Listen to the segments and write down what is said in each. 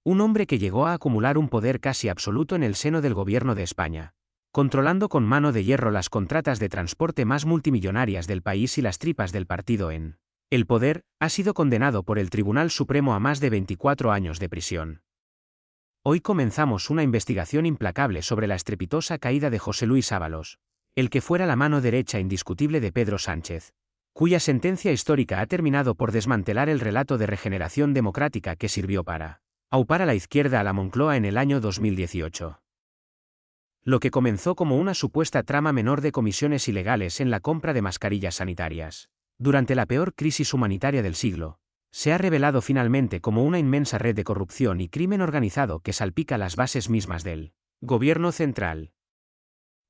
Un hombre que llegó a acumular un poder casi absoluto en el seno del gobierno de España, controlando con mano de hierro las contratas de transporte más multimillonarias del país y las tripas del partido en el poder, ha sido condenado por el Tribunal Supremo a más de 24 años de prisión. Hoy comenzamos una investigación implacable sobre la estrepitosa caída de José Luis Ábalos, el que fuera la mano derecha indiscutible de Pedro Sánchez, cuya sentencia histórica ha terminado por desmantelar el relato de regeneración democrática que sirvió para aupar a la izquierda a la Moncloa en el año 2018. Lo que comenzó como una supuesta trama menor de comisiones ilegales en la compra de mascarillas sanitarias, durante la peor crisis humanitaria del siglo, se ha revelado finalmente como una inmensa red de corrupción y crimen organizado que salpica las bases mismas del gobierno central.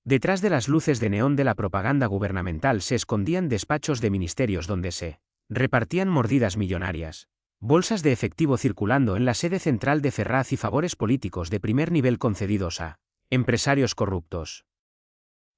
Detrás de las luces de neón de la propaganda gubernamental se escondían despachos de ministerios donde se repartían mordidas millonarias, bolsas de efectivo circulando en la sede central de Ferraz y favores políticos de primer nivel concedidos a empresarios corruptos.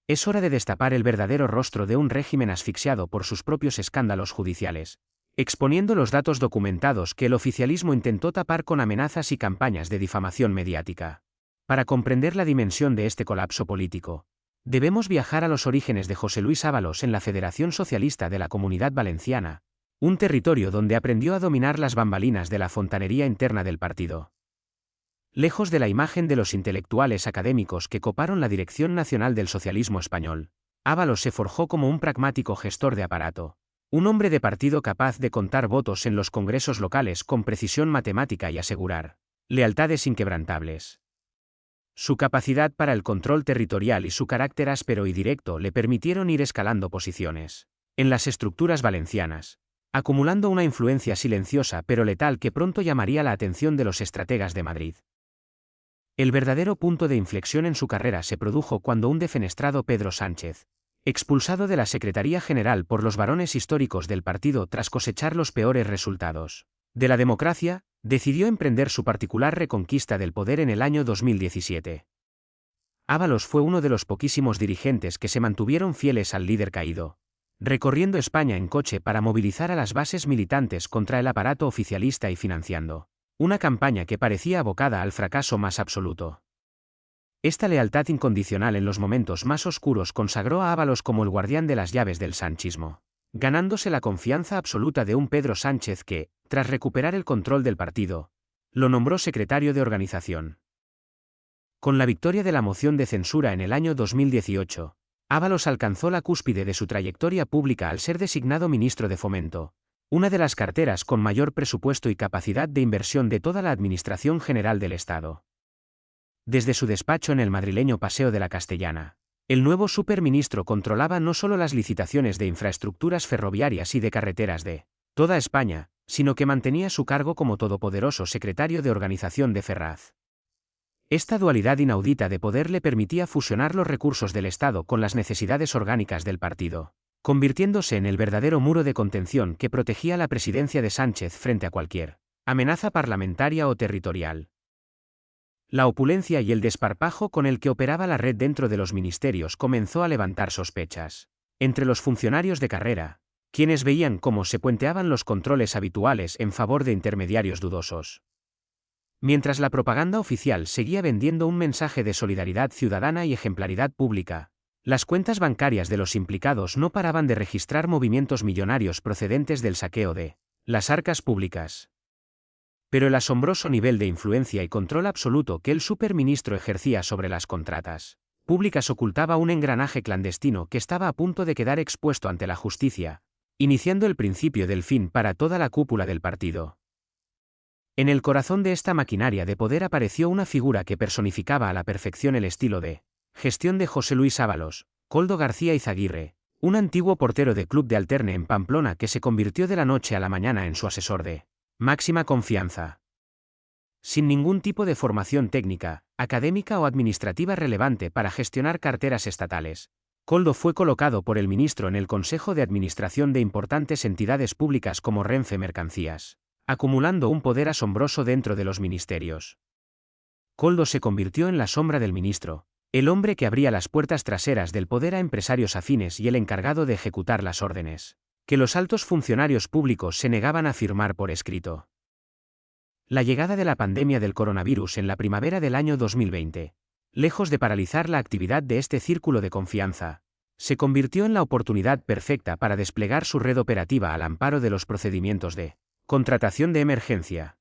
Es hora de destapar el verdadero rostro de un régimen asfixiado por sus propios escándalos judiciales, exponiendo los datos documentados que el oficialismo intentó tapar con amenazas y campañas de difamación mediática. Para comprender la dimensión de este colapso político, debemos viajar a los orígenes de José Luis Ábalos en la Federación Socialista de la Comunidad Valenciana, un territorio donde aprendió a dominar las bambalinas de la fontanería interna del partido. Lejos de la imagen de los intelectuales académicos que coparon la dirección nacional del socialismo español, Ábalos se forjó como un pragmático gestor de aparato, un hombre de partido capaz de contar votos en los congresos locales con precisión matemática y asegurar lealtades inquebrantables. Su capacidad para el control territorial y su carácter áspero y directo le permitieron ir escalando posiciones en las estructuras valencianas, acumulando una influencia silenciosa pero letal que pronto llamaría la atención de los estrategas de Madrid. El verdadero punto de inflexión en su carrera se produjo cuando un defenestrado Pedro Sánchez, expulsado de la Secretaría General por los varones históricos del partido tras cosechar los peores resultados de la democracia, decidió emprender su particular reconquista del poder en el año 2017. Ábalos fue uno de los poquísimos dirigentes que se mantuvieron fieles al líder caído, recorriendo España en coche para movilizar a las bases militantes contra el aparato oficialista y financiando una campaña que parecía abocada al fracaso más absoluto. Esta lealtad incondicional en los momentos más oscuros consagró a Ábalos como el guardián de las llaves del sanchismo, ganándose la confianza absoluta de un Pedro Sánchez que, tras recuperar el control del partido, lo nombró secretario de organización. Con la victoria de la moción de censura en el año 2018, Ábalos alcanzó la cúspide de su trayectoria pública al ser designado ministro de Fomento, una de las carteras con mayor presupuesto y capacidad de inversión de toda la Administración General del Estado. Desde su despacho en el madrileño Paseo de la Castellana, el nuevo superministro controlaba no solo las licitaciones de infraestructuras ferroviarias y de carreteras de toda España, sino que mantenía su cargo como todopoderoso secretario de organización de Ferraz. Esta dualidad inaudita de poder le permitía fusionar los recursos del Estado con las necesidades orgánicas del partido, convirtiéndose en el verdadero muro de contención que protegía la presidencia de Sánchez frente a cualquier amenaza parlamentaria o territorial. La opulencia y el desparpajo con el que operaba la red dentro de los ministerios comenzó a levantar sospechas entre los funcionarios de carrera, quienes veían cómo se puenteaban los controles habituales en favor de intermediarios dudosos. Mientras la propaganda oficial seguía vendiendo un mensaje de solidaridad ciudadana y ejemplaridad pública, las cuentas bancarias de los implicados no paraban de registrar movimientos millonarios procedentes del saqueo de las arcas públicas. Pero el asombroso nivel de influencia y control absoluto que el superministro ejercía sobre las contratas públicas ocultaba un engranaje clandestino que estaba a punto de quedar expuesto ante la justicia, iniciando el principio del fin para toda la cúpula del partido. En el corazón de esta maquinaria de poder apareció una figura que personificaba a la perfección el estilo de gestión de José Luis Ábalos, Koldo García Izaguirre, un antiguo portero de Club de Alterne en Pamplona que se convirtió de la noche a la mañana en su asesor de máxima confianza. Sin ningún tipo de formación técnica, académica o administrativa relevante para gestionar carteras estatales, Koldo fue colocado por el ministro en el Consejo de Administración de importantes entidades públicas como Renfe Mercancías, acumulando un poder asombroso dentro de los ministerios. Koldo se convirtió en la sombra del ministro, el hombre que abría las puertas traseras del poder a empresarios afines y el encargado de ejecutar las órdenes que los altos funcionarios públicos se negaban a firmar por escrito. La llegada de la pandemia del coronavirus en la primavera del año 2020, lejos de paralizar la actividad de este círculo de confianza, se convirtió en la oportunidad perfecta para desplegar su red operativa al amparo de los procedimientos de contratación de emergencia.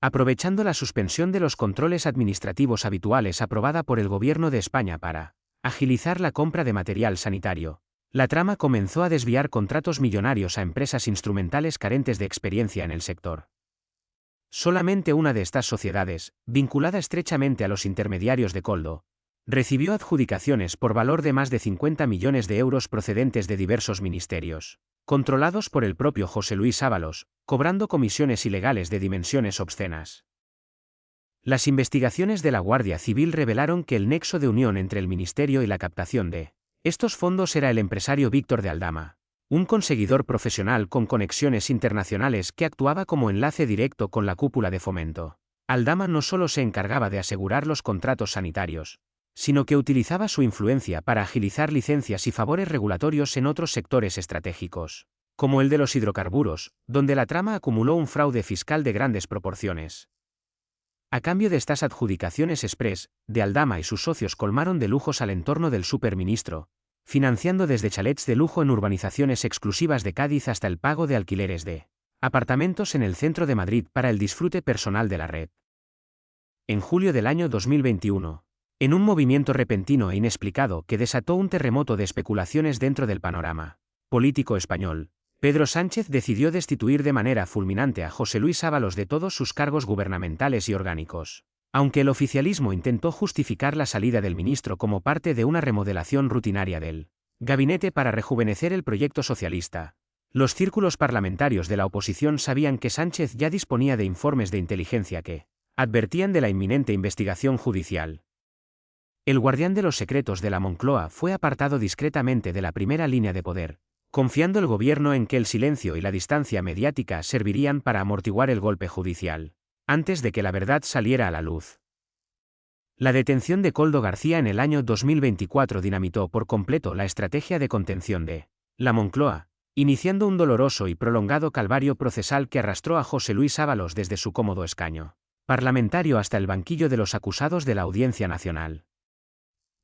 Aprovechando la suspensión de los controles administrativos habituales aprobada por el Gobierno de España para agilizar la compra de material sanitario, la trama comenzó a desviar contratos millonarios a empresas instrumentales carentes de experiencia en el sector. Solamente una de estas sociedades, vinculada estrechamente a los intermediarios de Koldo, recibió adjudicaciones por valor de más de 50 millones de euros procedentes de diversos ministerios, controlados por el propio José Luis Ábalos, cobrando comisiones ilegales de dimensiones obscenas. Las investigaciones de la Guardia Civil revelaron que el nexo de unión entre el ministerio y la captación de estos fondos era el empresario Víctor de Aldama, un conseguidor profesional con conexiones internacionales que actuaba como enlace directo con la cúpula de Fomento. Aldama no solo se encargaba de asegurar los contratos sanitarios, sino que utilizaba su influencia para agilizar licencias y favores regulatorios en otros sectores estratégicos, como el de los hidrocarburos, donde la trama acumuló un fraude fiscal de grandes proporciones. A cambio de estas adjudicaciones express, de Aldama y sus socios colmaron de lujos al entorno del superministro, financiando desde chalets de lujo en urbanizaciones exclusivas de Cádiz hasta el pago de alquileres de apartamentos en el centro de Madrid para el disfrute personal de la red. En julio del año 2021, en un movimiento repentino e inexplicado que desató un terremoto de especulaciones dentro del panorama político español, Pedro Sánchez decidió destituir de manera fulminante a José Luis Ábalos de todos sus cargos gubernamentales y orgánicos. Aunque el oficialismo intentó justificar la salida del ministro como parte de una remodelación rutinaria del gabinete para rejuvenecer el proyecto socialista, los círculos parlamentarios de la oposición sabían que Sánchez ya disponía de informes de inteligencia que advertían de la inminente investigación judicial. El guardián de los secretos de la Moncloa fue apartado discretamente de la primera línea de poder, confiando el gobierno en que el silencio y la distancia mediática servirían para amortiguar el golpe judicial, antes de que la verdad saliera a la luz. La detención de Koldo García en el año 2024 dinamitó por completo la estrategia de contención de la Moncloa, iniciando un doloroso y prolongado calvario procesal que arrastró a José Luis Ábalos desde su cómodo escaño parlamentario hasta el banquillo de los acusados de la Audiencia Nacional.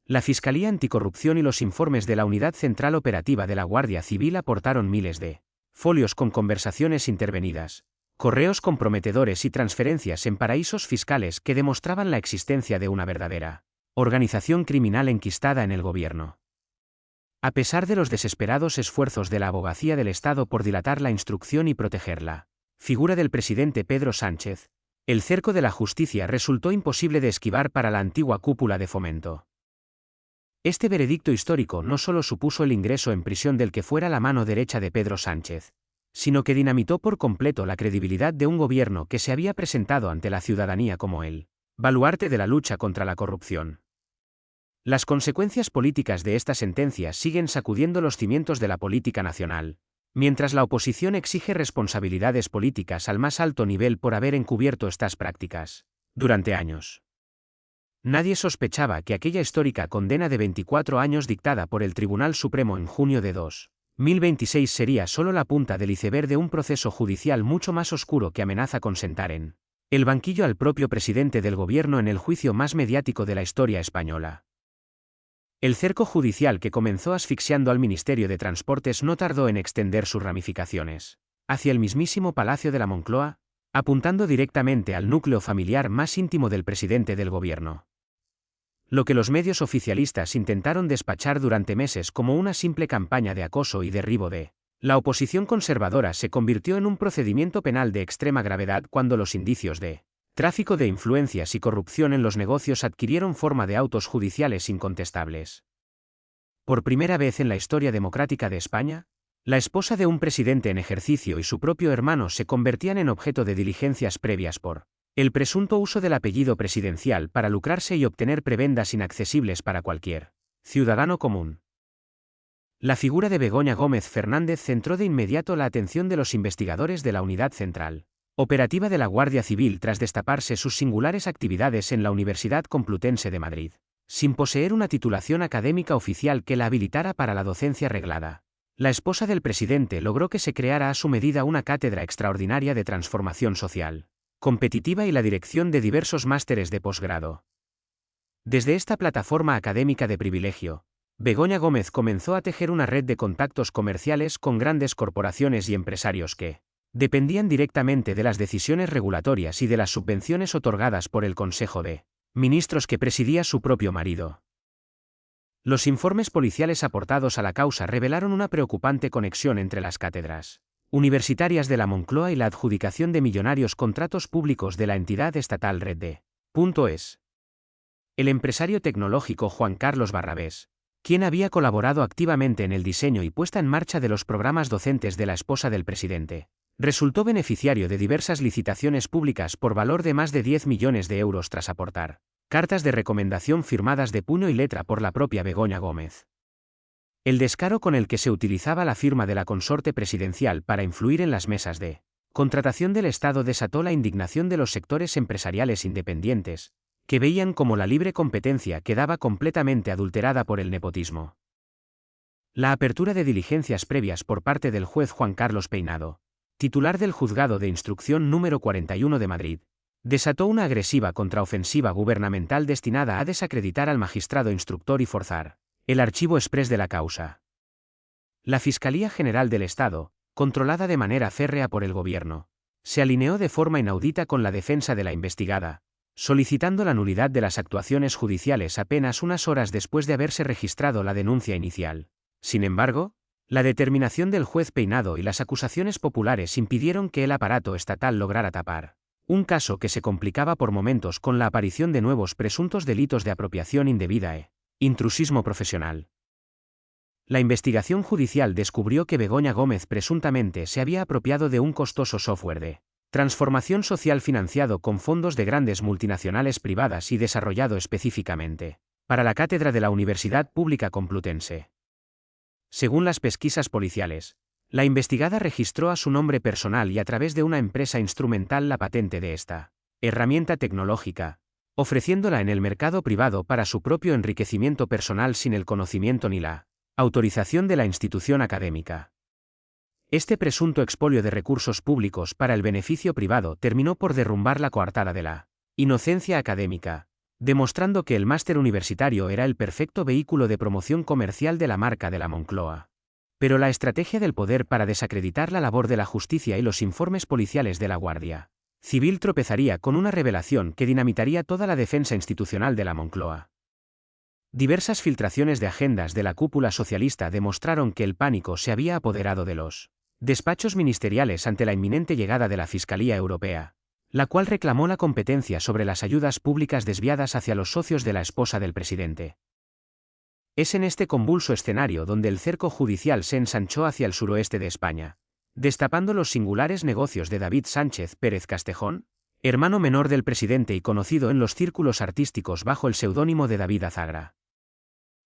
La Fiscalía Anticorrupción y los informes de la Unidad Central Operativa de la Guardia Civil aportaron miles de folios con conversaciones intervenidas, correos comprometedores y transferencias en paraísos fiscales que demostraban la existencia de una verdadera organización criminal enquistada en el gobierno. A pesar de los desesperados esfuerzos de la Abogacía del Estado por dilatar la instrucción y protegerla, figura del presidente Pedro Sánchez, el cerco de la justicia resultó imposible de esquivar para la antigua cúpula de Fomento. Este veredicto histórico no solo supuso el ingreso en prisión del que fuera la mano derecha de Pedro Sánchez, sino que dinamitó por completo la credibilidad de un gobierno que se había presentado ante la ciudadanía como el baluarte de la lucha contra la corrupción. Las consecuencias políticas de esta sentencia siguen sacudiendo los cimientos de la política nacional, mientras la oposición exige responsabilidades políticas al más alto nivel por haber encubierto estas prácticas durante años. Nadie sospechaba que aquella histórica condena de 24 años dictada por el Tribunal Supremo en junio de 2026 sería solo la punta del iceberg de un proceso judicial mucho más oscuro que amenaza con sentar en el banquillo al propio presidente del gobierno en el juicio más mediático de la historia española. El cerco judicial que comenzó asfixiando al Ministerio de Transportes no tardó en extender sus ramificaciones hacia el mismísimo Palacio de la Moncloa, apuntando directamente al núcleo familiar más íntimo del presidente del gobierno. Lo que los medios oficialistas intentaron despachar durante meses como una simple campaña de acoso y derribo de la oposición conservadora se convirtió en un procedimiento penal de extrema gravedad cuando los indicios de tráfico de influencias y corrupción en los negocios adquirieron forma de autos judiciales incontestables. Por primera vez en la historia democrática de España, la esposa de un presidente en ejercicio y su propio hermano se convertían en objeto de diligencias previas por el presunto uso del apellido presidencial para lucrarse y obtener prebendas inaccesibles para cualquier ciudadano común. La figura de Begoña Gómez Fernández centró de inmediato la atención de los investigadores de la Unidad Central Operativa de la Guardia Civil tras destaparse sus singulares actividades en la Universidad Complutense de Madrid, sin poseer una titulación académica oficial que la habilitara para la docencia reglada. La esposa del presidente logró que se creara a su medida una cátedra extraordinaria de transformación social. competitiva y la dirección de diversos másteres de posgrado. Desde esta plataforma académica de privilegio, Begoña Gómez comenzó a tejer una red de contactos comerciales con grandes corporaciones y empresarios que dependían directamente de las decisiones regulatorias y de las subvenciones otorgadas por el Consejo de Ministros que presidía su propio marido. Los informes policiales aportados a la causa revelaron una preocupante conexión entre las cátedras universitarias de la Moncloa y la adjudicación de millonarios contratos públicos de la entidad estatal Red de .es. El empresario tecnológico Juan Carlos Barrabés, quien había colaborado activamente en el diseño y puesta en marcha de los programas docentes de la esposa del presidente, resultó beneficiario de diversas licitaciones públicas por valor de más de 10 millones de euros tras aportar cartas de recomendación firmadas de puño y letra por la propia Begoña Gómez. El descaro con el que se utilizaba la firma de la consorte presidencial para influir en las mesas de contratación del Estado desató la indignación de los sectores empresariales independientes, que veían como la libre competencia quedaba completamente adulterada por el nepotismo. La apertura de diligencias previas por parte del juez Juan Carlos Peinado, titular del Juzgado de Instrucción número 41 de Madrid, desató una agresiva contraofensiva gubernamental destinada a desacreditar al magistrado instructor y forzar el archivo exprés de la causa. La Fiscalía General del Estado, controlada de manera férrea por el Gobierno, se alineó de forma inaudita con la defensa de la investigada, solicitando la nulidad de las actuaciones judiciales apenas unas horas después de haberse registrado la denuncia inicial. Sin embargo, la determinación del juez Peinado y las acusaciones populares impidieron que el aparato estatal lograra tapar un caso que se complicaba por momentos con la aparición de nuevos presuntos delitos de apropiación indebida e intrusismo profesional. La investigación judicial descubrió que Begoña Gómez presuntamente se había apropiado de un costoso software de transformación social financiado con fondos de grandes multinacionales privadas y desarrollado específicamente para la cátedra de la Universidad Pública Complutense. Según las pesquisas policiales, la investigada registró a su nombre personal y a través de una empresa instrumental la patente de esta herramienta tecnológica, ofreciéndola en el mercado privado para su propio enriquecimiento personal sin el conocimiento ni la autorización de la institución académica. Este presunto expolio de recursos públicos para el beneficio privado terminó por derrumbar la coartada de la inocencia académica, demostrando que el máster universitario era el perfecto vehículo de promoción comercial de la marca de la Moncloa. Pero la estrategia del poder para desacreditar la labor de la justicia y los informes policiales de la Guardia Civil tropezaría con una revelación que dinamitaría toda la defensa institucional de la Moncloa. Diversas filtraciones de agendas de la cúpula socialista demostraron que el pánico se había apoderado de los despachos ministeriales ante la inminente llegada de la Fiscalía Europea, la cual reclamó la competencia sobre las ayudas públicas desviadas hacia los socios de la esposa del presidente. Es en este convulso escenario donde el cerco judicial se ensanchó hacia el suroeste de España, destapando los singulares negocios de David Sánchez Pérez Castejón, hermano menor del presidente y conocido en los círculos artísticos bajo el seudónimo de David Azagra.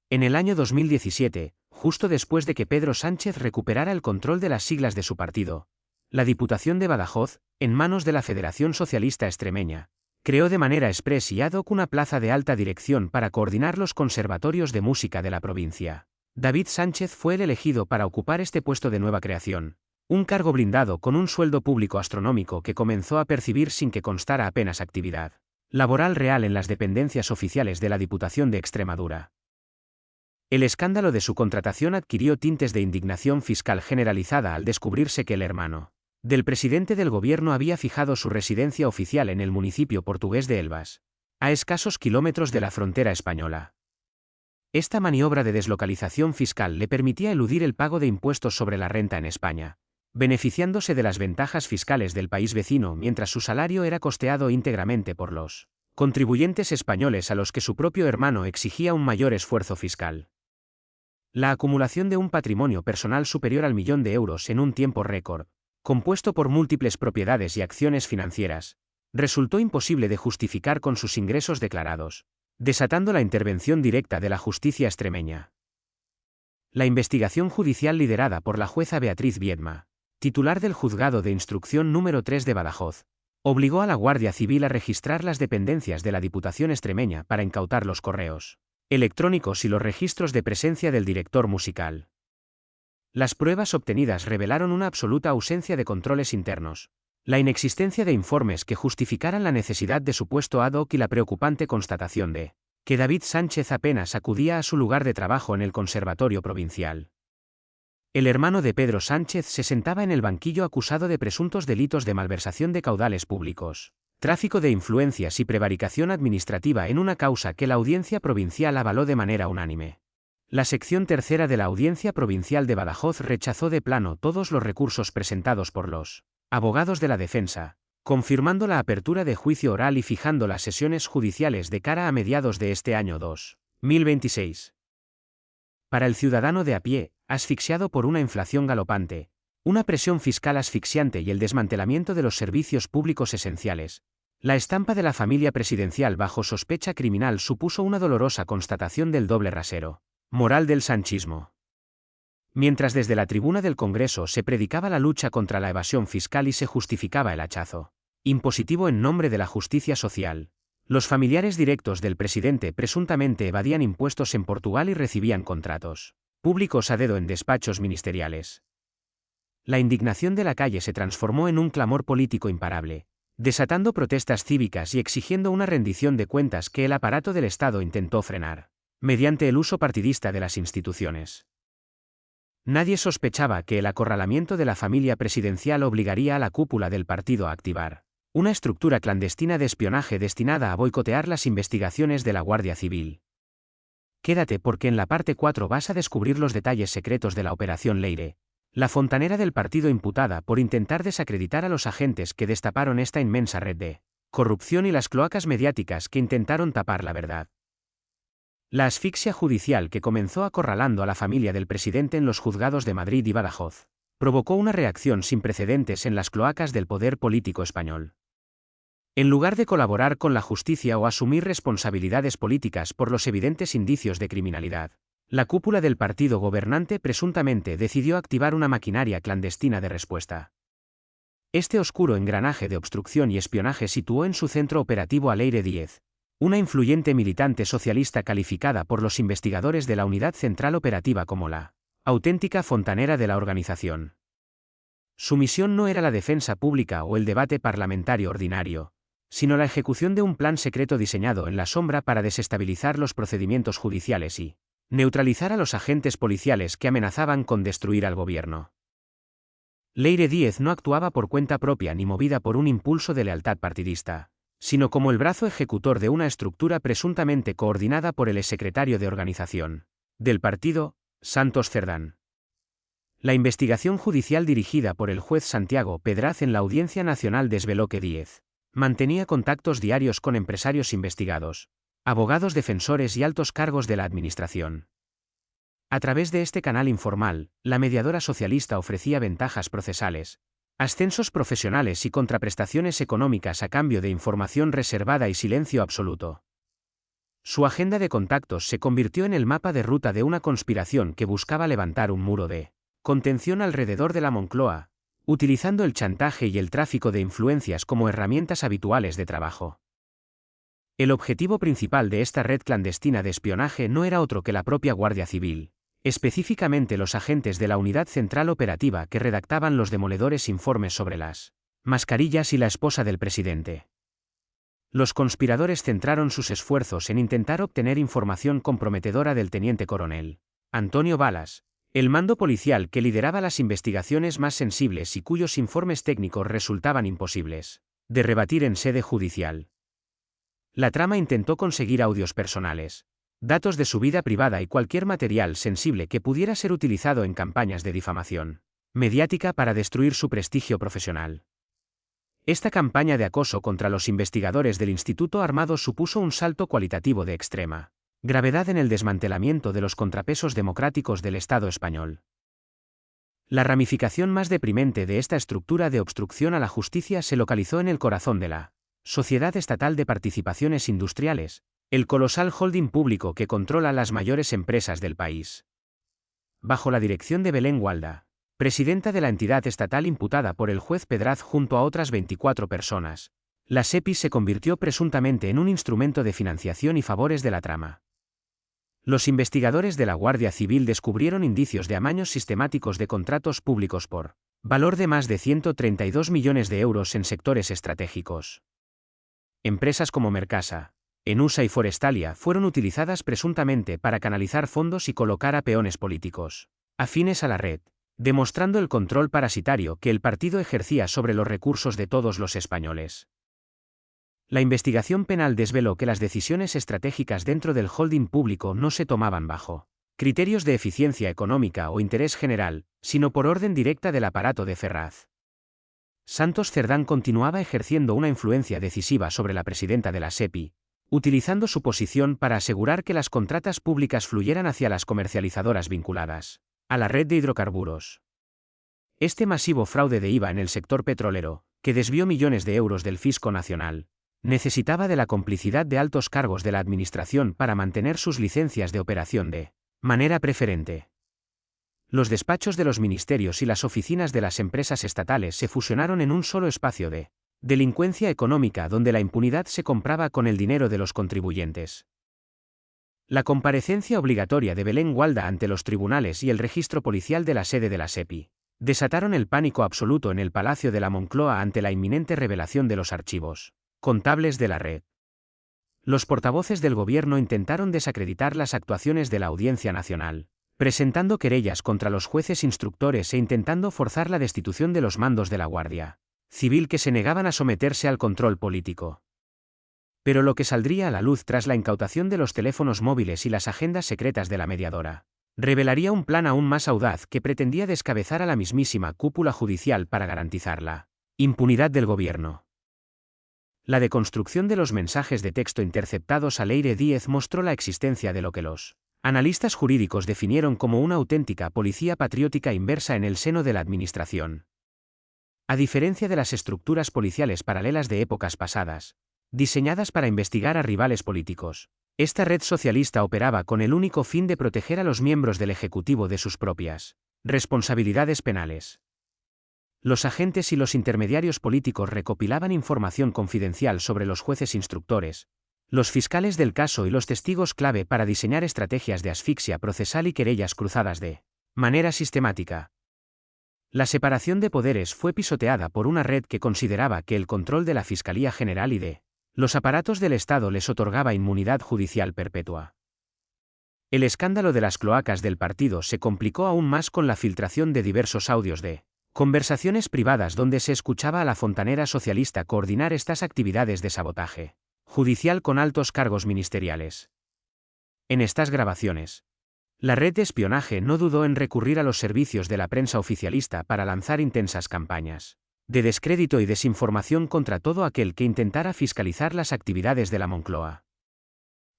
En el año 2017, justo después de que Pedro Sánchez recuperara el control de las siglas de su partido, la Diputación de Badajoz, en manos de la Federación Socialista Extremeña, creó de manera exprés y ad hoc una plaza de alta dirección para coordinar los conservatorios de música de la provincia. David Sánchez fue el elegido para ocupar este puesto de nueva creación, un cargo blindado con un sueldo público astronómico que comenzó a percibir sin que constara apenas actividad laboral real en las dependencias oficiales de la Diputación de Extremadura. El escándalo de su contratación adquirió tintes de indignación fiscal generalizada al descubrirse que el hermano del presidente del gobierno había fijado su residencia oficial en el municipio portugués de Elvas, a escasos kilómetros de la frontera española. Esta maniobra de deslocalización fiscal le permitía eludir el pago de impuestos sobre la renta en España, beneficiándose de las ventajas fiscales del país vecino mientras su salario era costeado íntegramente por los contribuyentes españoles a los que su propio hermano exigía un mayor esfuerzo fiscal. La acumulación de un patrimonio personal superior al 1.000.000 de euros en un tiempo récord, compuesto por múltiples propiedades y acciones financieras, resultó imposible de justificar con sus ingresos declarados, desatando la intervención directa de la justicia extremeña. La investigación judicial liderada por la jueza Beatriz Viedma, titular del Juzgado de Instrucción número 3 de Badajoz, obligó a la Guardia Civil a registrar las dependencias de la Diputación extremeña para incautar los correos electrónicos y los registros de presencia del director musical. Las pruebas obtenidas revelaron una absoluta ausencia de controles internos, La inexistencia de informes que justificaran la necesidad de su puesto ad hoc y la preocupante constatación de que David Sánchez apenas acudía a su lugar de trabajo en el Conservatorio Provincial. El hermano de Pedro Sánchez se sentaba en el banquillo acusado de presuntos delitos de malversación de caudales públicos, tráfico de influencias y prevaricación administrativa en una causa que la Audiencia Provincial avaló de manera unánime. La sección tercera de la Audiencia Provincial de Badajoz rechazó de plano todos los recursos presentados por los abogados de la defensa, confirmando la apertura de juicio oral y fijando las sesiones judiciales de cara a mediados de este año 2026. Para el ciudadano de a pie, asfixiado por una inflación galopante, una presión fiscal asfixiante y el desmantelamiento de los servicios públicos esenciales, la estampa de la familia presidencial bajo sospecha criminal supuso una dolorosa constatación del doble rasero moral del sanchismo. Mientras desde la tribuna del Congreso se predicaba la lucha contra la evasión fiscal y se justificaba el hachazo impositivo en nombre de la justicia social, los familiares directos del presidente presuntamente evadían impuestos en Portugal y recibían contratos públicos a dedo en despachos ministeriales. La indignación de la calle se transformó en un clamor político imparable, desatando protestas cívicas y exigiendo una rendición de cuentas que el aparato del Estado intentó frenar, mediante el uso partidista de las instituciones. Nadie sospechaba que el acorralamiento de la familia presidencial obligaría a la cúpula del partido a activar una estructura clandestina de espionaje destinada a boicotear las investigaciones de la Guardia Civil. Quédate porque en la parte 4 vas a descubrir los detalles secretos de la Operación Leire, la fontanera del partido imputada por intentar desacreditar a los agentes que destaparon esta inmensa red de corrupción y las cloacas mediáticas que intentaron tapar la verdad. La asfixia judicial que comenzó acorralando a la familia del presidente en los juzgados de Madrid y Badajoz, provocó una reacción sin precedentes en las cloacas del poder político español. En lugar de colaborar con la justicia o asumir responsabilidades políticas por los evidentes indicios de criminalidad, la cúpula del partido gobernante presuntamente decidió activar una maquinaria clandestina de respuesta. Este oscuro engranaje de obstrucción y espionaje situó en su centro operativo a Leire Díez, una influyente militante socialista calificada por los investigadores de la Unidad Central Operativa como la auténtica fontanera de la organización. Su misión no era la defensa pública o el debate parlamentario ordinario, sino la ejecución de un plan secreto diseñado en la sombra para desestabilizar los procedimientos judiciales y neutralizar a los agentes policiales que amenazaban con destruir al gobierno. Leire Díez no actuaba por cuenta propia ni movida por un impulso de lealtad partidista, sino como el brazo ejecutor de una estructura presuntamente coordinada por el exsecretario de organización del partido, Santos Cerdán. La investigación judicial dirigida por el juez Santiago Pedraz en la Audiencia Nacional desveló que Díez mantenía contactos diarios con empresarios investigados, abogados defensores y altos cargos de la administración. A través de este canal informal, la mediadora socialista ofrecía ventajas procesales, ascensos profesionales y contraprestaciones económicas a cambio de información reservada y silencio absoluto. Su agenda de contactos se convirtió en el mapa de ruta de una conspiración que buscaba levantar un muro de contención alrededor de la Moncloa, utilizando el chantaje y el tráfico de influencias como herramientas habituales de trabajo. El objetivo principal de esta red clandestina de espionaje no era otro que la propia Guardia Civil, específicamente los agentes de la Unidad Central Operativa que redactaban los demoledores informes sobre las mascarillas y la esposa del presidente. Los conspiradores centraron sus esfuerzos en intentar obtener información comprometedora del teniente coronel Antonio Balas, el mando policial que lideraba las investigaciones más sensibles y cuyos informes técnicos resultaban imposibles de rebatir en sede judicial. La trama intentó conseguir audios personales, datos de su vida privada y cualquier material sensible que pudiera ser utilizado en campañas de difamación mediática para destruir su prestigio profesional. Esta campaña de acoso contra los investigadores del Instituto Armado supuso un salto cualitativo de extrema gravedad en el desmantelamiento de los contrapesos democráticos del Estado español. La ramificación más deprimente de esta estructura de obstrucción a la justicia se localizó en el corazón de la Sociedad Estatal de Participaciones Industriales, el colosal holding público que controla las mayores empresas del país. Bajo la dirección de Belén Gualda, presidenta de la entidad estatal imputada por el juez Pedraz junto a otras 24 personas, la SEPI se convirtió presuntamente en un instrumento de financiación y favores de la trama. Los investigadores de la Guardia Civil descubrieron indicios de amaños sistemáticos de contratos públicos por valor de más de 132 millones de euros en sectores estratégicos. Empresas como Mercasa, Enusa y Forestalia fueron utilizadas presuntamente para canalizar fondos y colocar a peones políticos afines a la red, demostrando el control parasitario que el partido ejercía sobre los recursos de todos los españoles. La investigación penal desveló que las decisiones estratégicas dentro del holding público no se tomaban bajo criterios de eficiencia económica o interés general, sino por orden directa del aparato de Ferraz. Santos Cerdán continuaba ejerciendo una influencia decisiva sobre la presidenta de la SEPI, utilizando su posición para asegurar que las contratas públicas fluyeran hacia las comercializadoras vinculadas a la red de hidrocarburos. Este masivo fraude de IVA en el sector petrolero, que desvió millones de euros del fisco nacional, necesitaba de la complicidad de altos cargos de la administración para mantener sus licencias de operación de manera preferente. Los despachos de los ministerios y las oficinas de las empresas estatales se fusionaron en un solo espacio de delincuencia económica donde la impunidad se compraba con el dinero de los contribuyentes. La comparecencia obligatoria de Belén Gualda ante los tribunales y el registro policial de la sede de la SEPI desataron el pánico absoluto en el Palacio de la Moncloa ante la inminente revelación de los archivos contables de la red. Los portavoces del gobierno intentaron desacreditar las actuaciones de la Audiencia Nacional, presentando querellas contra los jueces instructores e intentando forzar la destitución de los mandos de la Guardia Civil que se negaban a someterse al control político. Pero lo que saldría a la luz tras la incautación de los teléfonos móviles y las agendas secretas de la mediadora revelaría un plan aún más audaz que pretendía descabezar a la mismísima cúpula judicial para garantizar la impunidad del gobierno. La deconstrucción de los mensajes de texto interceptados a Leire Díez mostró la existencia de lo que los analistas jurídicos definieron como una auténtica policía patriótica inversa en el seno de la administración. A diferencia de las estructuras policiales paralelas de épocas pasadas, diseñadas para investigar a rivales políticos, esta red socialista operaba con el único fin de proteger a los miembros del Ejecutivo de sus propias responsabilidades penales. Los agentes y los intermediarios políticos recopilaban información confidencial sobre los jueces instructores, los fiscales del caso y los testigos clave para diseñar estrategias de asfixia procesal y querellas cruzadas de manera sistemática. La separación de poderes fue pisoteada por una red que consideraba que el control de la Fiscalía General y de los aparatos del Estado les otorgaba inmunidad judicial perpetua. El escándalo de las cloacas del partido se complicó aún más con la filtración de diversos audios de conversaciones privadas donde se escuchaba a la fontanera socialista coordinar estas actividades de sabotaje judicial con altos cargos ministeriales. En estas grabaciones, la red de espionaje no dudó en recurrir a los servicios de la prensa oficialista para lanzar intensas campañas de descrédito y desinformación contra todo aquel que intentara fiscalizar las actividades de la Moncloa.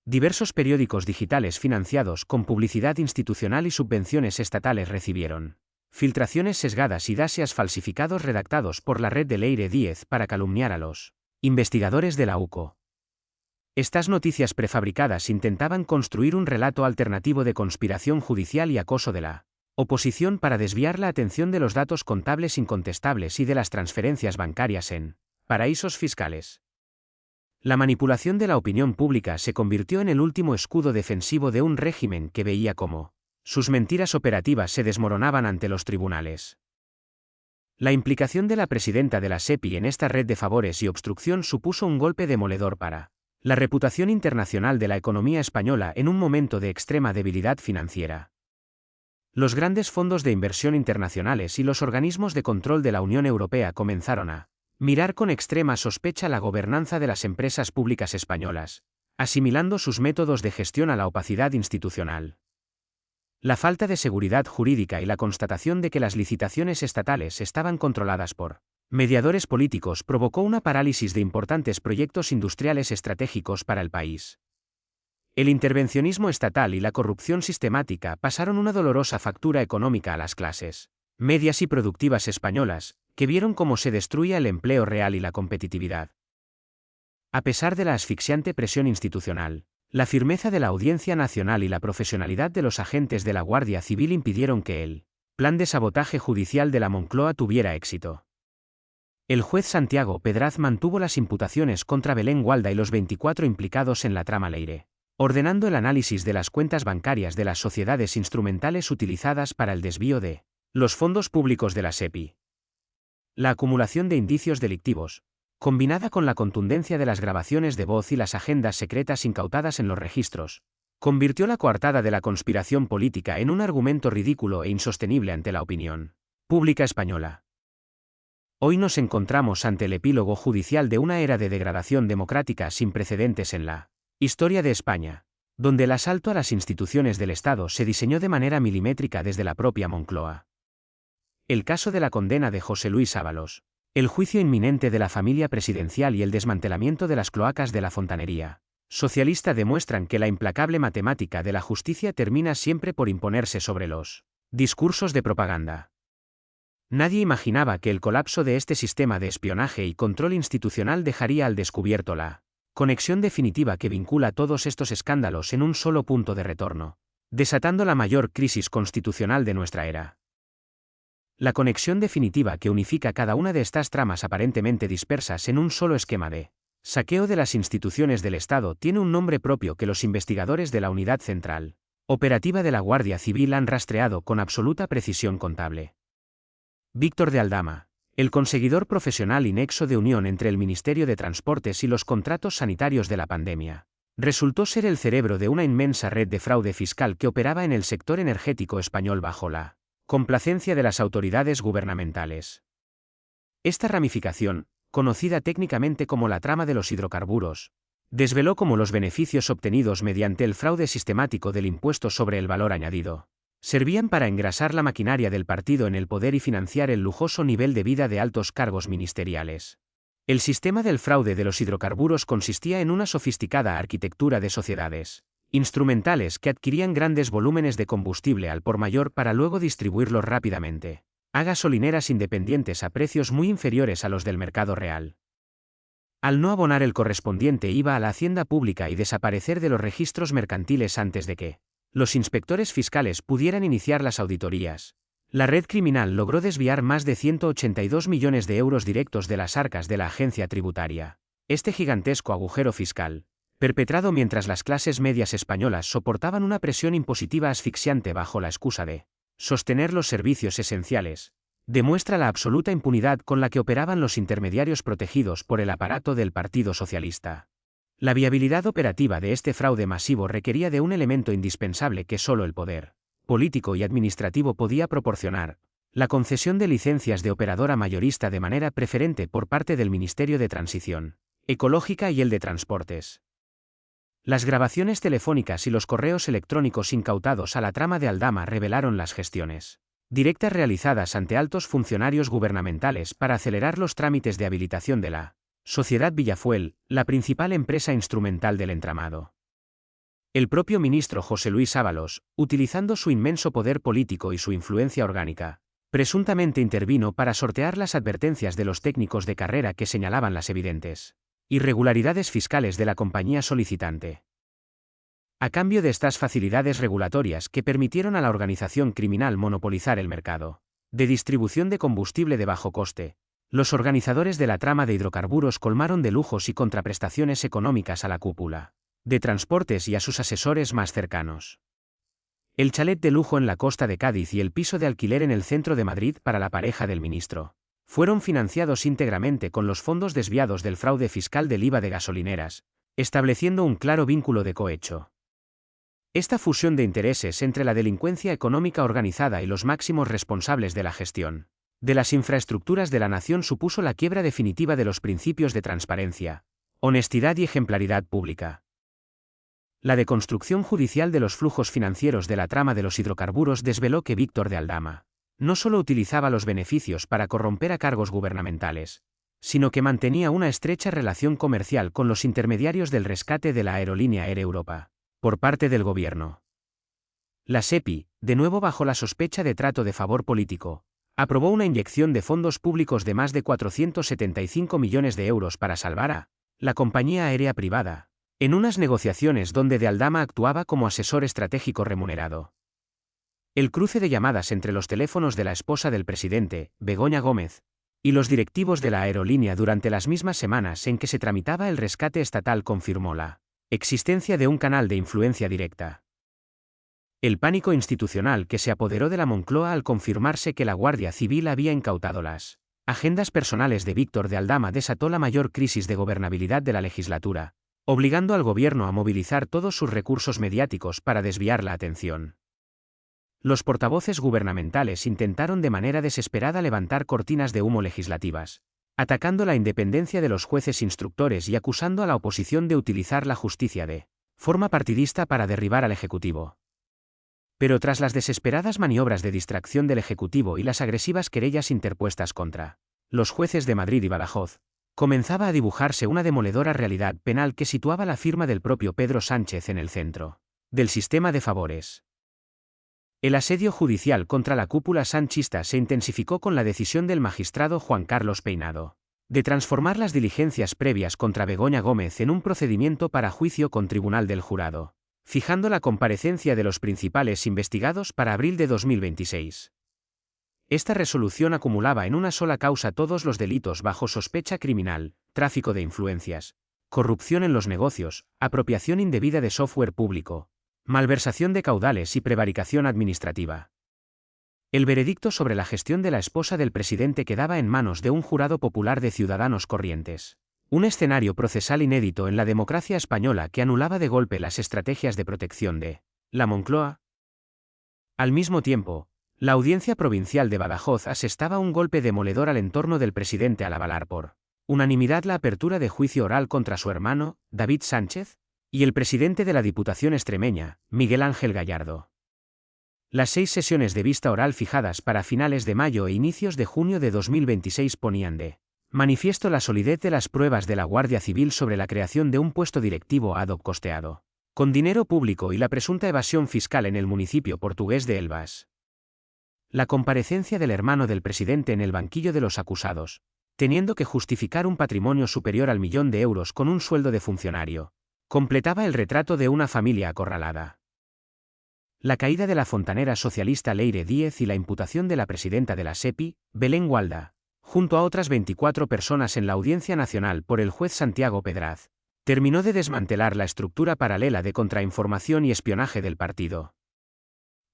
Diversos periódicos digitales financiados con publicidad institucional y subvenciones estatales recibieron filtraciones sesgadas y dasias falsificados redactados por la red de Leire Díez para calumniar a los investigadores de la UCO. Estas noticias prefabricadas intentaban construir un relato alternativo de conspiración judicial y acoso de la oposición para desviar la atención de los datos contables incontestables y de las transferencias bancarias en paraísos fiscales. La manipulación de la opinión pública se convirtió en el último escudo defensivo de un régimen que veía cómo sus mentiras operativas se desmoronaban ante los tribunales. La implicación de la presidenta de la SEPI en esta red de favores y obstrucción supuso un golpe demoledor para la reputación internacional de la economía española en un momento de extrema debilidad financiera. Los grandes fondos de inversión internacionales y los organismos de control de la Unión Europea comenzaron a mirar con extrema sospecha la gobernanza de las empresas públicas españolas, asimilando sus métodos de gestión a la opacidad institucional. La falta de seguridad jurídica y la constatación de que las licitaciones estatales estaban controladas por mediadores políticos provocó una parálisis de importantes proyectos industriales estratégicos para el país. El intervencionismo estatal y la corrupción sistemática pasaron una dolorosa factura económica a las clases medias y productivas españolas, que vieron cómo se destruía el empleo real y la competitividad. A pesar de la asfixiante presión institucional, la firmeza de la Audiencia Nacional y la profesionalidad de los agentes de la Guardia Civil impidieron que el plan de sabotaje judicial de la Moncloa tuviera éxito. El juez Santiago Pedraz mantuvo las imputaciones contra Belén Gualda y los 24 implicados en la trama Leire, ordenando el análisis de las cuentas bancarias de las sociedades instrumentales utilizadas para el desvío de los fondos públicos de la SEPI. La acumulación de indicios delictivos, combinada con la contundencia de las grabaciones de voz y las agendas secretas incautadas en los registros, convirtió la coartada de la conspiración política en un argumento ridículo e insostenible ante la opinión pública española. Hoy nos encontramos ante el epílogo judicial de una era de degradación democrática sin precedentes en la historia de España, donde el asalto a las instituciones del Estado se diseñó de manera milimétrica desde la propia Moncloa. El caso de la condena de José Luis Ábalos, el juicio inminente de la familia presidencial y el desmantelamiento de las cloacas de la fontanería socialista demuestran que la implacable matemática de la justicia termina siempre por imponerse sobre los discursos de propaganda. Nadie imaginaba que el colapso de este sistema de espionaje y control institucional dejaría al descubierto la conexión definitiva que vincula todos estos escándalos en un solo punto de retorno, desatando la mayor crisis constitucional de nuestra era. La conexión definitiva que unifica cada una de estas tramas aparentemente dispersas en un solo esquema de saqueo de las instituciones del Estado tiene un nombre propio que los investigadores de la Unidad Central Operativa de la Guardia Civil han rastreado con absoluta precisión contable. Víctor de Aldama, el conseguidor profesional y nexo de unión entre el Ministerio de Transportes y los contratos sanitarios de la pandemia, resultó ser el cerebro de una inmensa red de fraude fiscal que operaba en el sector energético español bajo la complacencia de las autoridades gubernamentales. Esta ramificación, conocida técnicamente como la trama de los hidrocarburos, desveló cómo los beneficios obtenidos mediante el fraude sistemático del impuesto sobre el valor añadido servían para engrasar la maquinaria del partido en el poder y financiar el lujoso nivel de vida de altos cargos ministeriales. El sistema del fraude de los hidrocarburos consistía en una sofisticada arquitectura de sociedades instrumentales que adquirían grandes volúmenes de combustible al por mayor para luego distribuirlos rápidamente a gasolineras independientes a precios muy inferiores a los del mercado real. Al no abonar el correspondiente IVA a la hacienda pública y desaparecer de los registros mercantiles antes de que los inspectores fiscales pudieran iniciar las auditorías, la red criminal logró desviar más de 182 millones de euros directos de las arcas de la agencia tributaria. Este gigantesco agujero fiscal, perpetrado mientras las clases medias españolas soportaban una presión impositiva asfixiante bajo la excusa de sostener los servicios esenciales, demuestra la absoluta impunidad con la que operaban los intermediarios protegidos por el aparato del Partido Socialista. La viabilidad operativa de este fraude masivo requería de un elemento indispensable que solo el poder político y administrativo podía proporcionar: la concesión de licencias de operadora mayorista de manera preferente por parte del Ministerio de Transición Ecológica y el de Transportes. Las grabaciones telefónicas y los correos electrónicos incautados a la trama de Aldama revelaron las gestiones directas realizadas ante altos funcionarios gubernamentales para acelerar los trámites de habilitación de la Sociedad Villafuel, la principal empresa instrumental del entramado. El propio ministro José Luis Ábalos, utilizando su inmenso poder político y su influencia orgánica, presuntamente intervino para sortear las advertencias de los técnicos de carrera que señalaban las evidentes irregularidades fiscales de la compañía solicitante. A cambio de estas facilidades regulatorias que permitieron a la organización criminal monopolizar el mercado de distribución de combustible de bajo coste, los organizadores de la trama de hidrocarburos colmaron de lujos y contraprestaciones económicas a la cúpula de transportes y a sus asesores más cercanos. El chalet de lujo en la costa de Cádiz y el piso de alquiler en el centro de Madrid para la pareja del ministro fueron financiados íntegramente con los fondos desviados del fraude fiscal del IVA de gasolineras, estableciendo un claro vínculo de cohecho. Esta fusión de intereses entre la delincuencia económica organizada y los máximos responsables de la gestión de las infraestructuras de la nación supuso la quiebra definitiva de los principios de transparencia, honestidad y ejemplaridad pública. La deconstrucción judicial de los flujos financieros de la trama de los hidrocarburos desveló que Víctor de Aldama no solo utilizaba los beneficios para corromper a cargos gubernamentales, sino que mantenía una estrecha relación comercial con los intermediarios del rescate de la aerolínea Air Europa, por parte del gobierno. La SEPI, de nuevo bajo la sospecha de trato de favor político, aprobó una inyección de fondos públicos de más de 475 millones de euros para salvar a la compañía aérea privada, en unas negociaciones donde de Aldama actuaba como asesor estratégico remunerado. El cruce de llamadas entre los teléfonos de la esposa del presidente, Begoña Gómez, y los directivos de la aerolínea durante las mismas semanas en que se tramitaba el rescate estatal confirmó la existencia de un canal de influencia directa. El pánico institucional que se apoderó de la Moncloa al confirmarse que la Guardia Civil había incautado las agendas personales de Víctor de Aldama desató la mayor crisis de gobernabilidad de la legislatura, obligando al gobierno a movilizar todos sus recursos mediáticos para desviar la atención. Los portavoces gubernamentales intentaron de manera desesperada levantar cortinas de humo legislativas, atacando la independencia de los jueces instructores y acusando a la oposición de utilizar la justicia de forma partidista para derribar al Ejecutivo. Pero tras las desesperadas maniobras de distracción del Ejecutivo y las agresivas querellas interpuestas contra los jueces de Madrid y Badajoz, comenzaba a dibujarse una demoledora realidad penal que situaba la firma del propio Pedro Sánchez en el centro del sistema de favores. El asedio judicial contra la cúpula sanchista se intensificó con la decisión del magistrado Juan Carlos Peinado de transformar las diligencias previas contra Begoña Gómez en un procedimiento para juicio con tribunal del jurado, fijando la comparecencia de los principales investigados para abril de 2026. Esta resolución acumulaba en una sola causa todos los delitos bajo sospecha criminal: tráfico de influencias, corrupción en los negocios, apropiación indebida de software público, malversación de caudales y prevaricación administrativa. El veredicto sobre la gestión de la esposa del presidente quedaba en manos de un jurado popular de ciudadanos corrientes. Un escenario procesal inédito en la democracia española que anulaba de golpe las estrategias de protección de la Moncloa. Al mismo tiempo, la Audiencia Provincial de Badajoz asestaba un golpe demoledor al entorno del presidente al avalar por unanimidad la apertura de juicio oral contra su hermano, David Sánchez, y el presidente de la Diputación extremeña, Miguel Ángel Gallardo. Las 6 sesiones de vista oral fijadas para finales de mayo e inicios de junio de 2026 ponían de manifiesto la solidez de las pruebas de la Guardia Civil sobre la creación de un puesto directivo ad hoc costeado con dinero público y la presunta evasión fiscal en el municipio portugués de Elvas. La comparecencia del hermano del presidente en el banquillo de los acusados, teniendo que justificar un patrimonio superior al 1.000.000 de euros con un sueldo de funcionario, completaba el retrato de una familia acorralada. La caída de la fontanera socialista Leire Díez y la imputación de la presidenta de la SEPI, Belén Gualda, junto a otras 24 personas en la Audiencia Nacional por el juez Santiago Pedraz, terminó de desmantelar la estructura paralela de contrainformación y espionaje del partido.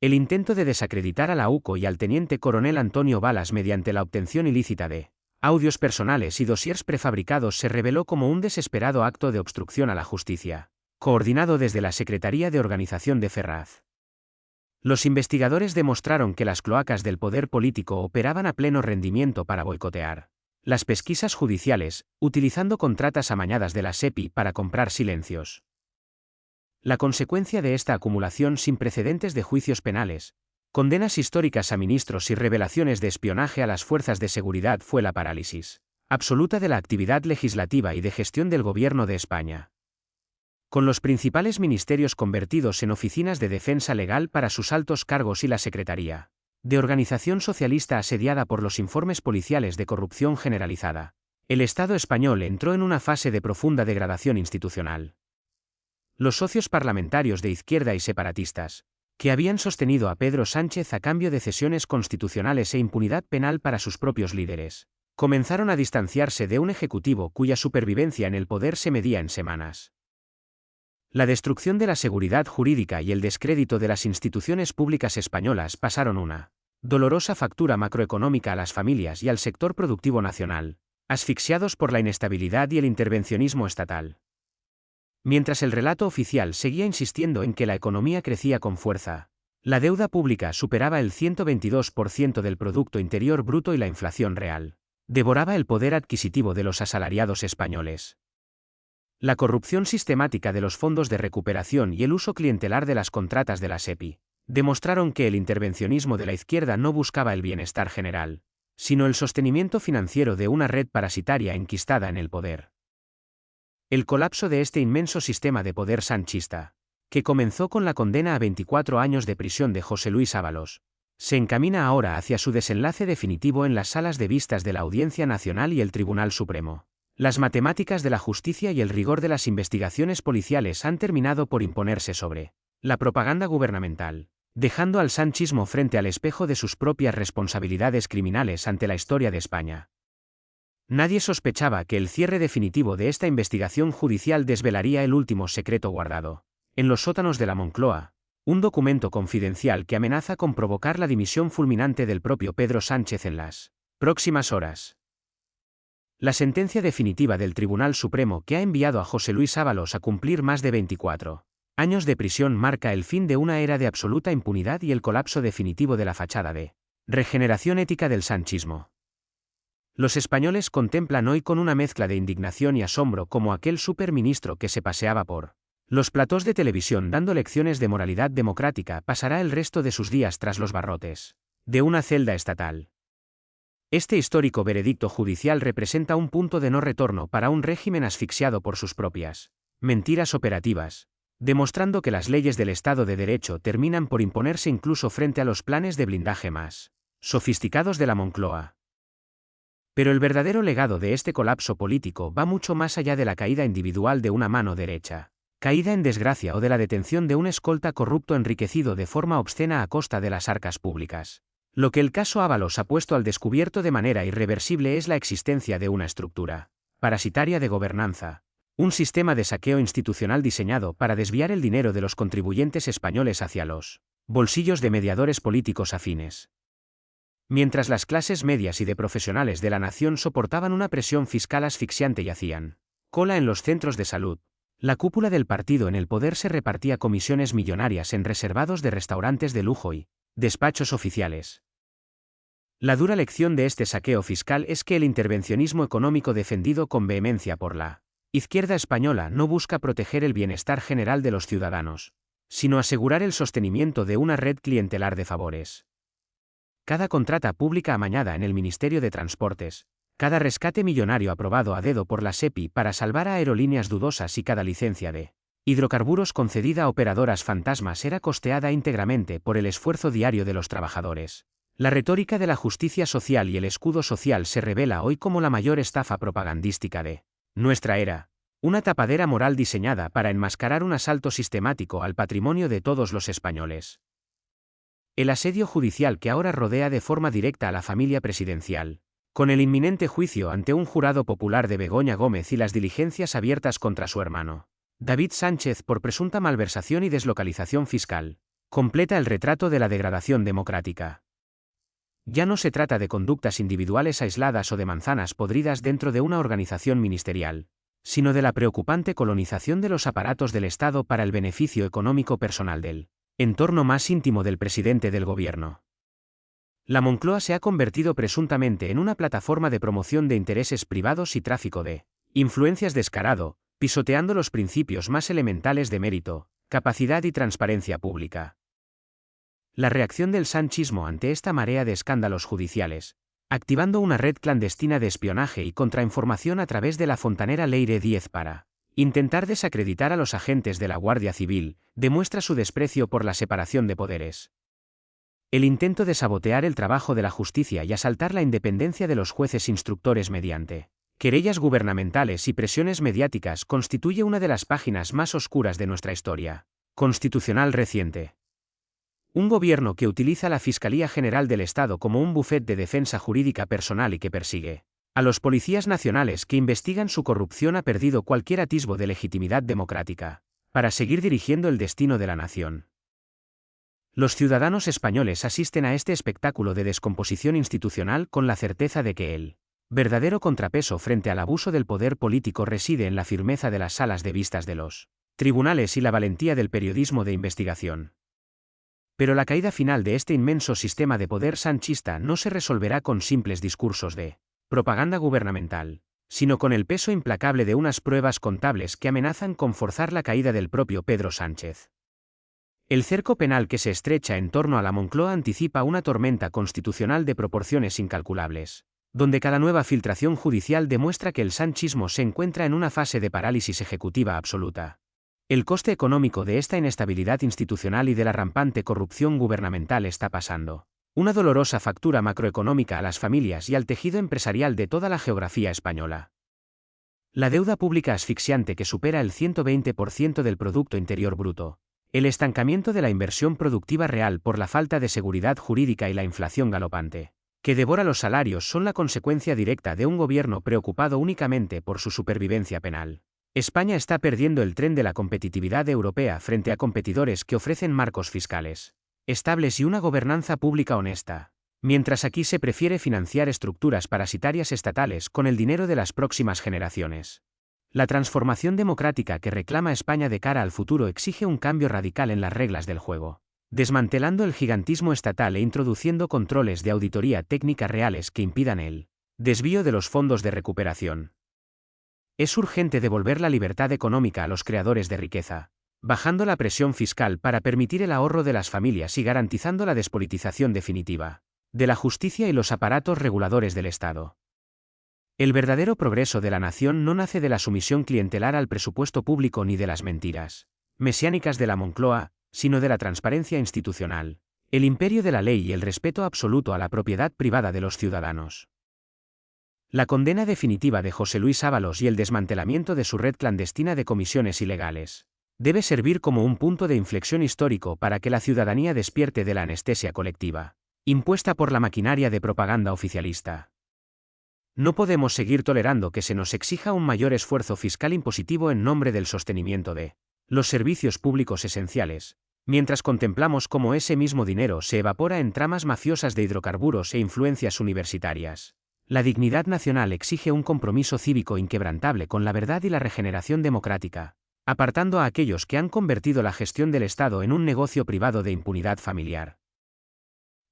El intento de desacreditar a la UCO y al teniente coronel Antonio Balas mediante la obtención ilícita de audios personales y dosiers prefabricados se reveló como un desesperado acto de obstrucción a la justicia, coordinado desde la Secretaría de Organización de Ferraz. Los investigadores demostraron que las cloacas del poder político operaban a pleno rendimiento para boicotear las pesquisas judiciales, utilizando contratas amañadas de la SEPI para comprar silencios. La consecuencia de esta acumulación sin precedentes de juicios penales, condenas históricas a ministros y revelaciones de espionaje a las fuerzas de seguridad fue la parálisis absoluta de la actividad legislativa y de gestión del Gobierno de España, con los principales ministerios convertidos en oficinas de defensa legal para sus altos cargos y la Secretaría de Organización Socialista asediada por los informes policiales de corrupción generalizada. El Estado español entró en una fase de profunda degradación institucional. Los socios parlamentarios de izquierda y separatistas, que habían sostenido a Pedro Sánchez a cambio de cesiones constitucionales e impunidad penal para sus propios líderes, comenzaron a distanciarse de un ejecutivo cuya supervivencia en el poder se medía en semanas. La destrucción de la seguridad jurídica y el descrédito de las instituciones públicas españolas pasaron una dolorosa factura macroeconómica a las familias y al sector productivo nacional, asfixiados por la inestabilidad y el intervencionismo estatal. Mientras el relato oficial seguía insistiendo en que la economía crecía con fuerza, la deuda pública superaba el 122% del Producto Interior Bruto y la inflación real devoraba el poder adquisitivo de los asalariados españoles. La corrupción sistemática de los fondos de recuperación y el uso clientelar de las contratas de la SEPI demostraron que el intervencionismo de la izquierda no buscaba el bienestar general, sino el sostenimiento financiero de una red parasitaria enquistada en el poder. El colapso de este inmenso sistema de poder sanchista, que comenzó con la condena a 24 años de prisión de José Luis Ábalos, se encamina ahora hacia su desenlace definitivo en las salas de vistas de la Audiencia Nacional y el Tribunal Supremo. Las matemáticas de la justicia y el rigor de las investigaciones policiales han terminado por imponerse sobre la propaganda gubernamental, dejando al sanchismo frente al espejo de sus propias responsabilidades criminales ante la historia de España. Nadie sospechaba que el cierre definitivo de esta investigación judicial desvelaría el último secreto guardado en los sótanos de la Moncloa, un documento confidencial que amenaza con provocar la dimisión fulminante del propio Pedro Sánchez en las próximas horas. La sentencia definitiva del Tribunal Supremo que ha enviado a José Luis Ábalos a cumplir más de 24 años de prisión marca el fin de una era de absoluta impunidad y el colapso definitivo de la fachada de regeneración ética del sanchismo. Los españoles contemplan hoy con una mezcla de indignación y asombro como aquel superministro que se paseaba por los platós de televisión dando lecciones de moralidad democrática pasará el resto de sus días tras los barrotes de una celda estatal. Este histórico veredicto judicial representa un punto de no retorno para un régimen asfixiado por sus propias mentiras operativas, demostrando que las leyes del Estado de Derecho terminan por imponerse incluso frente a los planes de blindaje más sofisticados de la Moncloa. Pero el verdadero legado de este colapso político va mucho más allá de la caída individual de una mano derecha, caída en desgracia o de la detención de un escolta corrupto enriquecido de forma obscena a costa de las arcas públicas. Lo que el caso Ábalos ha puesto al descubierto de manera irreversible es la existencia de una estructura parasitaria de gobernanza, un sistema de saqueo institucional diseñado para desviar el dinero de los contribuyentes españoles hacia los bolsillos de mediadores políticos afines. Mientras las clases medias y de profesionales de la nación soportaban una presión fiscal asfixiante y hacían cola en los centros de salud, la cúpula del partido en el poder se repartía comisiones millonarias en reservados de restaurantes de lujo y despachos oficiales. La dura lección de este saqueo fiscal es que el intervencionismo económico defendido con vehemencia por la izquierda española no busca proteger el bienestar general de los ciudadanos, sino asegurar el sostenimiento de una red clientelar de favores. Cada contrata pública amañada en el Ministerio de Transportes, cada rescate millonario aprobado a dedo por la SEPI para salvar a aerolíneas dudosas y cada licencia de hidrocarburos concedida a operadoras fantasmas era costeada íntegramente por el esfuerzo diario de los trabajadores. La retórica de la justicia social y el escudo social se revela hoy como la mayor estafa propagandística de nuestra era, una tapadera moral diseñada para enmascarar un asalto sistemático al patrimonio de todos los españoles. El asedio judicial que ahora rodea de forma directa a la familia presidencial, con el inminente juicio ante un jurado popular de Begoña Gómez y las diligencias abiertas contra su hermano David Sánchez por presunta malversación y deslocalización fiscal, completa el retrato de la degradación democrática. Ya no se trata de conductas individuales aisladas o de manzanas podridas dentro de una organización ministerial, sino de la preocupante colonización de los aparatos del Estado para el beneficio económico personal del entorno más íntimo del presidente del gobierno. La Moncloa se ha convertido presuntamente en una plataforma de promoción de intereses privados y tráfico de influencias descarado, pisoteando los principios más elementales de mérito, capacidad y transparencia pública. La reacción del sanchismo ante esta marea de escándalos judiciales, activando una red clandestina de espionaje y contrainformación a través de la fontanera Leire 10 para intentar desacreditar a los agentes de la Guardia Civil, demuestra su desprecio por la separación de poderes. El intento de sabotear el trabajo de la justicia y asaltar la independencia de los jueces instructores mediante querellas gubernamentales y presiones mediáticas constituye una de las páginas más oscuras de nuestra historia constitucional reciente. Un gobierno que utiliza la Fiscalía General del Estado como un bufet de defensa jurídica personal y que persigue a los policías nacionales que investigan su corrupción ha perdido cualquier atisbo de legitimidad democrática para seguir dirigiendo el destino de la nación. Los ciudadanos españoles asisten a este espectáculo de descomposición institucional con la certeza de que el verdadero contrapeso frente al abuso del poder político reside en la firmeza de las salas de vistas de los tribunales y la valentía del periodismo de investigación. Pero la caída final de este inmenso sistema de poder sanchista no se resolverá con simples discursos de propaganda gubernamental, sino con el peso implacable de unas pruebas contables que amenazan con forzar la caída del propio Pedro Sánchez. El cerco penal que se estrecha en torno a la Moncloa anticipa una tormenta constitucional de proporciones incalculables, donde cada nueva filtración judicial demuestra que el sanchismo se encuentra en una fase de parálisis ejecutiva absoluta. El coste económico de esta inestabilidad institucional y de la rampante corrupción gubernamental está pasando una dolorosa factura macroeconómica a las familias y al tejido empresarial de toda la geografía española. La deuda pública asfixiante que supera el 120% del Producto Interior Bruto, el estancamiento de la inversión productiva real por la falta de seguridad jurídica y la inflación galopante, que devora los salarios son la consecuencia directa de un gobierno preocupado únicamente por su supervivencia penal. España está perdiendo el tren de la competitividad europea frente a competidores que ofrecen marcos fiscales estables y una gobernanza pública honesta. mientras aquí se prefiere financiar estructuras parasitarias estatales con el dinero de las próximas generaciones. La transformación democrática que reclama España de cara al futuro exige un cambio radical en las reglas del juego, desmantelando el gigantismo estatal e introduciendo controles de auditoría técnica reales que impidan el desvío de los fondos de recuperación. Es urgente devolver la libertad económica a los creadores de riqueza, bajando la presión fiscal para permitir el ahorro de las familias y garantizando la despolitización definitiva de la justicia y los aparatos reguladores del Estado. El verdadero progreso de la nación no nace de la sumisión clientelar al presupuesto público ni de las mentiras mesiánicas de la Moncloa, sino de la transparencia institucional, el imperio de la ley y el respeto absoluto a la propiedad privada de los ciudadanos. La condena definitiva de José Luis Ábalos y el desmantelamiento de su red clandestina de comisiones ilegales debe servir como un punto de inflexión histórico para que la ciudadanía despierte de la anestesia colectiva impuesta por la maquinaria de propaganda oficialista. No podemos seguir tolerando que se nos exija un mayor esfuerzo fiscal impositivo en nombre del sostenimiento de los servicios públicos esenciales, mientras contemplamos cómo ese mismo dinero se evapora en tramas mafiosas de hidrocarburos e influencias universitarias. La dignidad nacional exige un compromiso cívico inquebrantable con la verdad y la regeneración democrática, apartando a aquellos que han convertido la gestión del Estado en un negocio privado de impunidad familiar.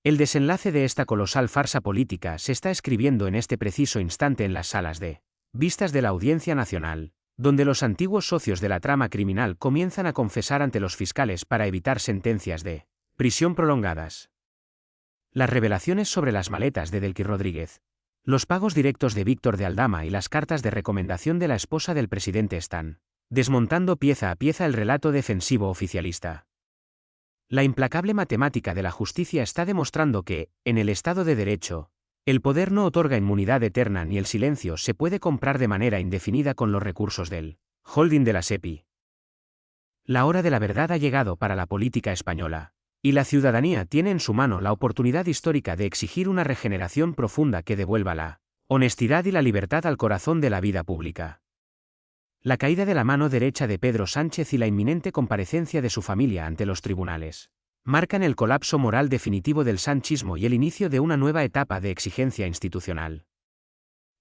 El desenlace de esta colosal farsa política se está escribiendo en este preciso instante en las salas de vistas de la Audiencia Nacional, donde los antiguos socios de la trama criminal comienzan a confesar ante los fiscales para evitar sentencias de prisión prolongadas. Las revelaciones sobre las maletas de Delqui Rodríguez, los pagos directos de Víctor de Aldama y las cartas de recomendación de la esposa del presidente están desmontando pieza a pieza el relato defensivo oficialista. La implacable matemática de la justicia está demostrando que, en el Estado de Derecho, el poder no otorga inmunidad eterna ni el silencio se puede comprar de manera indefinida con los recursos del holding de la SEPI. La hora de la verdad ha llegado para la política española, y la ciudadanía tiene en su mano la oportunidad histórica de exigir una regeneración profunda que devuelva la honestidad y la libertad al corazón de la vida pública. La caída de la mano derecha de Pedro Sánchez y la inminente comparecencia de su familia ante los tribunales marcan el colapso moral definitivo del sanchismo y el inicio de una nueva etapa de exigencia institucional.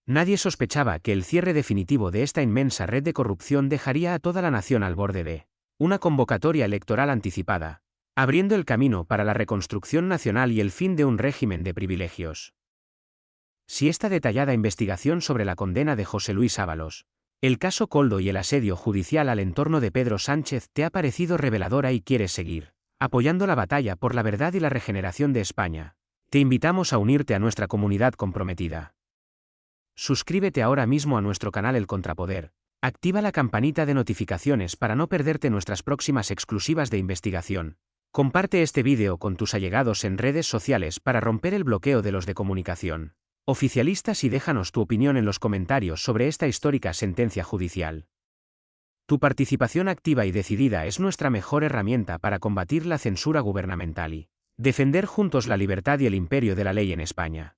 Nadie sospechaba que el cierre definitivo de esta inmensa red de corrupción dejaría a toda la nación al borde de una convocatoria electoral anticipada, abriendo el camino para la reconstrucción nacional y el fin de un régimen de privilegios. Si esta detallada investigación sobre la condena de José Luis Ábalos, el caso Koldo y el asedio judicial al entorno de Pedro Sánchez te ha parecido reveladora y quieres seguir apoyando la batalla por la verdad y la regeneración de España, te invitamos a unirte a nuestra comunidad comprometida. Suscríbete ahora mismo a nuestro canal El Contrapoder, activa la campanita de notificaciones para no perderte nuestras próximas exclusivas de investigación, comparte este vídeo con tus allegados en redes sociales para romper el bloqueo de los de comunicación oficialistas y déjanos tu opinión en los comentarios sobre esta histórica sentencia judicial. Tu participación activa y decidida es nuestra mejor herramienta para combatir la censura gubernamental y defender juntos la libertad y el imperio de la ley en España.